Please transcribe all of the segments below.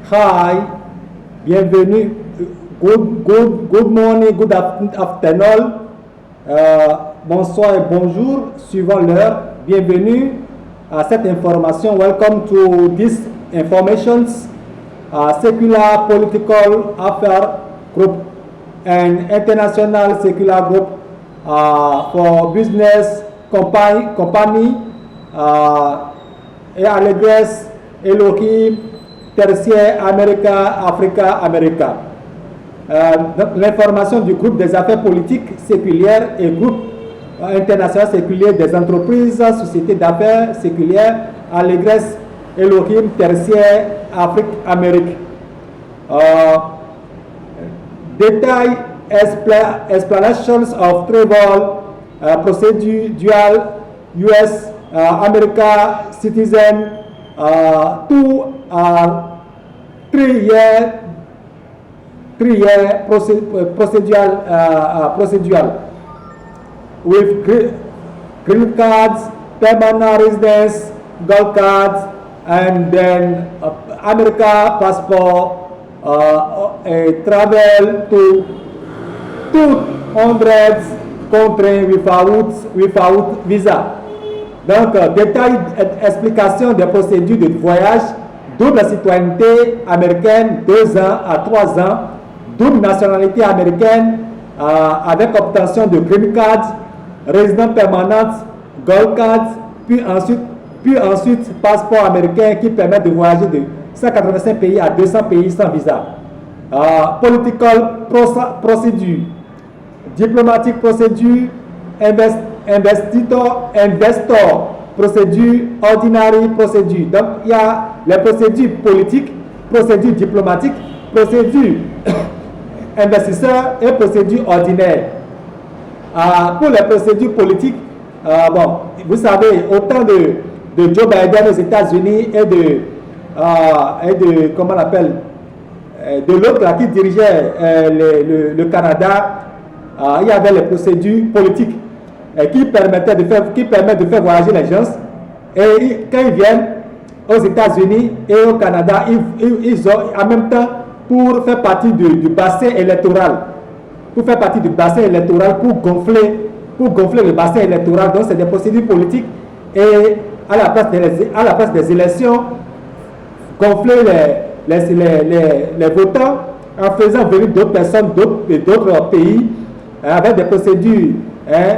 Hi, bienvenue. Good morning, good afternoon. Bonsoir et bonjour, suivant l'heure. Bienvenue à cette information. Welcome to this informations. Secular Political Affairs Group and International Secular Group for Business Company et Allegres, Elohim, Tertiaire, Africa. L'information du groupe des affaires politiques séculières et groupe international séculier des entreprises, sociétés d'affaires séculières, Allegres, Elohim, Tertiaire, Amérique. Detail explanations of travel procedural US America citizen 2 3 year procedural with green cards, permanent residence, gold cards, and then America passport, travel to 200 countries without visa. Donc, détail, explication des procédures de voyage, double citoyenneté américaine, 2 ans à 3 ans, double nationalité américaine avec obtention de green card, résidence permanente, gold card, puis ensuite passeport américain qui permet de voyager de 185 pays à 200 pays sans visa. Political procedure, diplomatique procédure, investor procédure, ordinary procédure. Donc il y a les procédures politiques, procédures diplomatiques, procédure investisseur et procédure ordinaire. Pour les procédures politiques, bon, vous savez, au temps de Joe Biden aux États-Unis et de comment on appelle, de l'autre là qui dirigeait le Canada, il y avait les procédures politiques qui permettent de faire voyager les gens. Et quand ils viennent aux États-Unis et au Canada, ils ont en même temps pour faire partie du bassin électoral. Pour faire partie du bassin électoral, pour gonfler le bassin électoral. Donc c'est des procédures politiques. Et à la place des élections, gonfler les votants en faisant venir d'autres personnes d'autres pays avec des procédures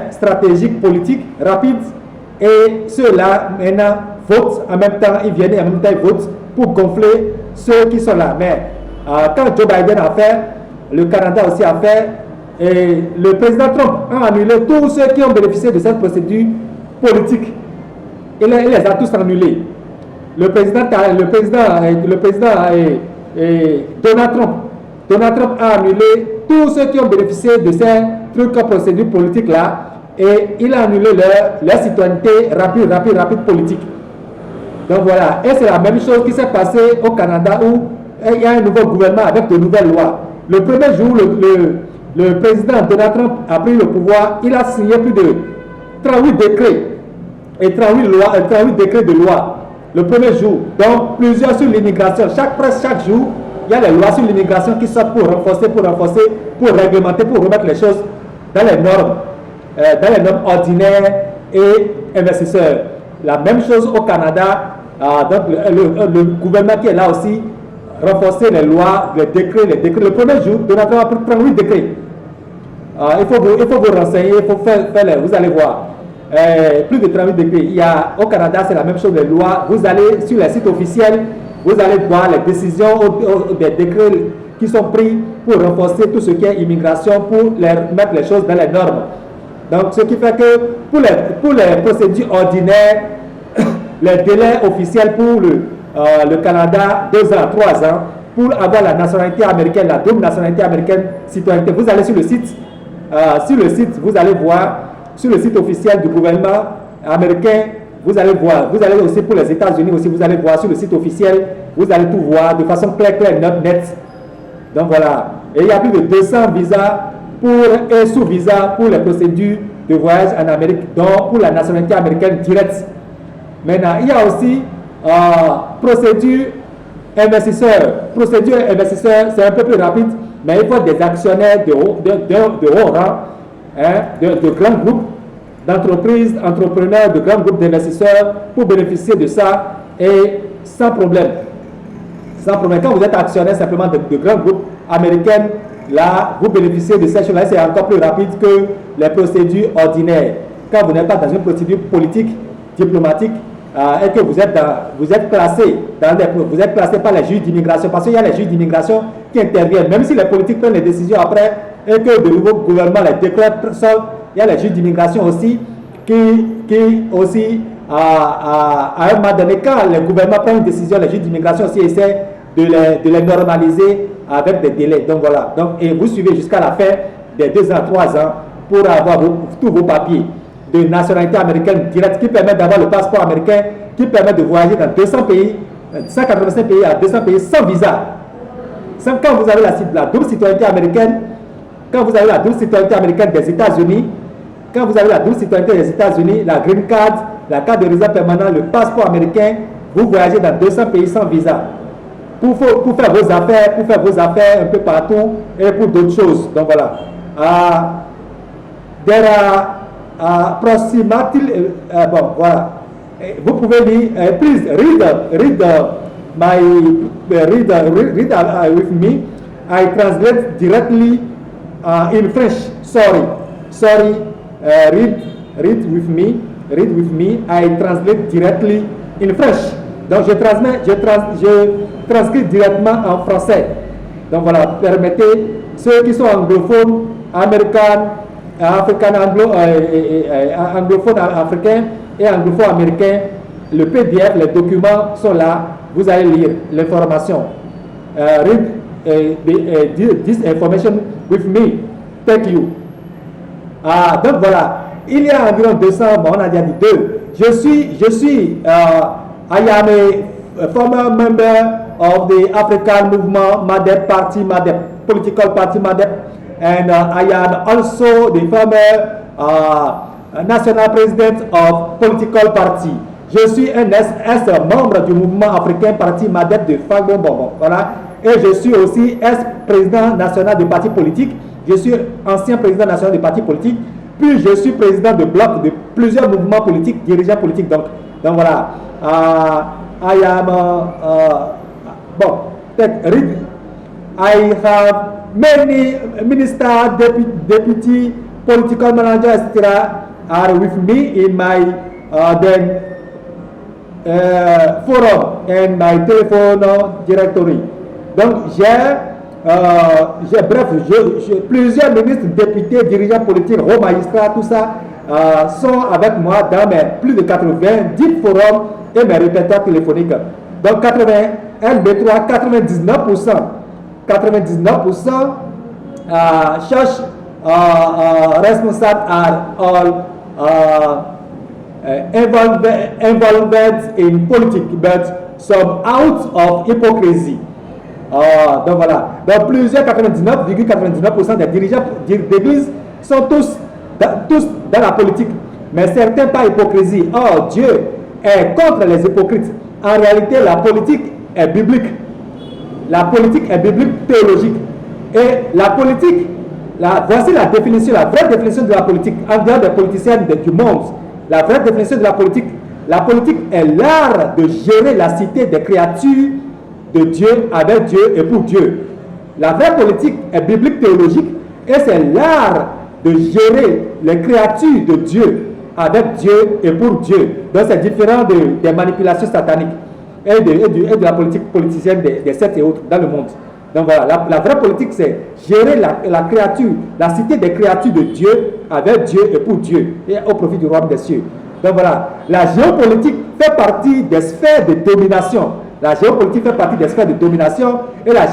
stratégiques, politiques, rapides. Et ceux-là, maintenant, votent en même temps, ils viennent et en même temps ils votent pour gonfler ceux qui sont là. Mais quand Joe Biden a fait, le Canada aussi a fait, et le président Trump a annulé tous ceux qui ont bénéficié de cette procédure politique. Il les a tous annulés. Le président Donald Trump a annulé tous ceux qui ont bénéficié de ces trucs en procédure politique là, et il a annulé leur citoyenneté rapide politique. Donc voilà, et c'est la même chose qui s'est passée au Canada où il y a un nouveau gouvernement avec de nouvelles lois. Le premier jour, le président Donald Trump a pris le pouvoir, il a signé plus de 38 décrets et 38 décrets de loi le premier jour. Donc plusieurs sur l'immigration. Chaque jour, il y a les lois sur l'immigration qui sortent pour renforcer, pour réglementer, pour remettre les choses dans les normes ordinaires et investisseurs. La même chose au Canada. Donc le gouvernement qui est là aussi, renforcer les lois, les décrets. Le premier jour, Donald Trump a pris 38 décrets. Il faut vous renseigner, il faut faire vous allez voir. Plus de 38 décrets. Il y a, au Canada, c'est la même chose, les lois. Vous allez sur les sites officiels, vous allez voir les décisions des décrets qui sont pris pour renforcer tout ce qui est immigration, pour mettre les choses dans les normes. Donc, ce qui fait que pour les procédures ordinaires, les délais officiels pour le Canada, 2 ans, 3 ans, pour avoir la nationalité américaine, la double nationalité américaine, citoyenneté, vous allez sur le site. Vous allez voir, sur le site officiel du gouvernement américain, vous allez voir. Vous allez aussi pour les États-Unis aussi, vous allez voir sur le site officiel, vous allez tout voir de façon claire, nette. Donc voilà. Et il y a plus de 200 visas et sous-visas pour les procédures de voyage en Amérique, donc pour la nationalité américaine directe. Maintenant, il y a aussi procédure investisseurs, procédure investisseur, c'est un peu plus rapide, mais il faut des actionnaires de haut rang, hein, de grands groupes d'entreprises, entrepreneurs, de grands groupes d'investisseurs pour bénéficier de ça et sans problème. Sans problème. Quand vous êtes actionnaire simplement de grands groupes américains, là, vous bénéficiez de ces choses-là, c'est encore plus rapide que les procédures ordinaires. Quand vous n'êtes pas dans une procédure politique, diplomatique, et que vous êtes classé par les juges d'immigration, parce qu'il y a les juges d'immigration qui interviennent, même si les politiques prennent les décisions après et que de nouveaux gouvernements les déclarent, il y a les juges d'immigration aussi qui aussi, à un moment donné, quand les gouvernements prennent une décision, les juges d'immigration aussi essaient de les normaliser avec des délais. Donc voilà, et vous suivez jusqu'à la fin des 2 ans, 3 ans pour avoir tous vos papiers de nationalité américaine directe qui permettent d'avoir le passeport américain, qui permet de voyager dans 200 pays, 185 pays à 200 pays sans visa. Quand vous avez la double citoyenneté américaine, quand vous avez la double citoyenneté américaine des États-Unis, quand vous avez la double citoyenneté des États-Unis, la green card, la carte de résident permanent, le passeport américain, vous voyagez dans 200 pays sans visa. Pour faire vos affaires un peu partout et pour d'autres choses. Donc voilà. There are approximately, bon, voilà. Vous pouvez lire, please read with me. I translate directly in French. Sorry. Read with me. I translate directly in French. Donc je transcris directement en français. Donc voilà, permettez ceux qui sont anglophones, anglophones africains et anglophones américains, le PDF, les documents sont là. Vous allez lire l'information. Read this information with me. Thank you. Donc voilà, il y a environ 200, bon, on a déjà dit 2. Je suis I am a former member of the African Movement MADEP Party, political party MADEP, and I am also the former national president of political party. Je suis un ex-membre du mouvement africain parti MADEP de Fagbo Bonbon. Voilà. Et je suis aussi ex-président national de parti politique. Je suis ancien président national de parti politique. Puis je suis président de bloc de plusieurs mouvements politiques, dirigeants politiques. Donc voilà. I am I have many ministers, deputy, political managers, etc. are with me in my forum and my telephone directory. Donc plusieurs ministres, députés, dirigeants politiques, hauts magistrats, tout ça sont avec moi dans mes plus de 90 forums et mes répertoires téléphoniques. Donc 99% church responsables are all involved in politics, but some out of hypocrisy. Donc voilà. Donc plusieurs 99,99% des dirigeants d'église sont tous dans la politique, mais certains par hypocrisie. Or, Dieu est contre les hypocrites. En réalité, la politique est biblique. La politique est biblique théologique. Et la politique, voici la définition, la vraie définition de la politique, en dehors des politiciens du monde. La vraie définition de la politique est l'art de gérer la cité des créatures de Dieu, avec Dieu et pour Dieu. La vraie politique est biblique théologique et c'est l'art de gérer les créatures de Dieu, avec Dieu et pour Dieu. Donc c'est différent des manipulations sataniques et de la politique politicienne des sectes et autres dans le monde. Donc voilà, la vraie politique c'est gérer la créature, la cité des créatures de Dieu, avec Dieu et pour Dieu, et au profit du royaume des cieux. Donc voilà, la géopolitique fait partie des sphères de domination. La géopolitique fait partie des sphères de domination et la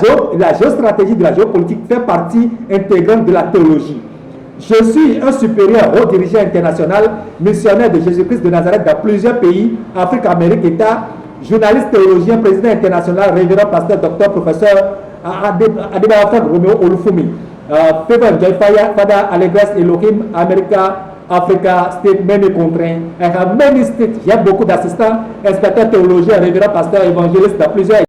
géostratégie de la géopolitique fait partie intégrante de la théologie. Je suis un supérieur haut dirigeant international, missionnaire de Jésus-Christ de Nazareth dans plusieurs pays, Afrique, Amérique, État, journaliste, théologien, président international, révérend pasteur, docteur, professeur, Adebayo Romeo Olufumi, Favor Joy Fire, Father Allegres Elohim, America, Africa, state, many countries. I have many states. J'ai beaucoup d'assistants, inspecteurs, théologiens, révérend pasteur, évangéliste dans plusieurs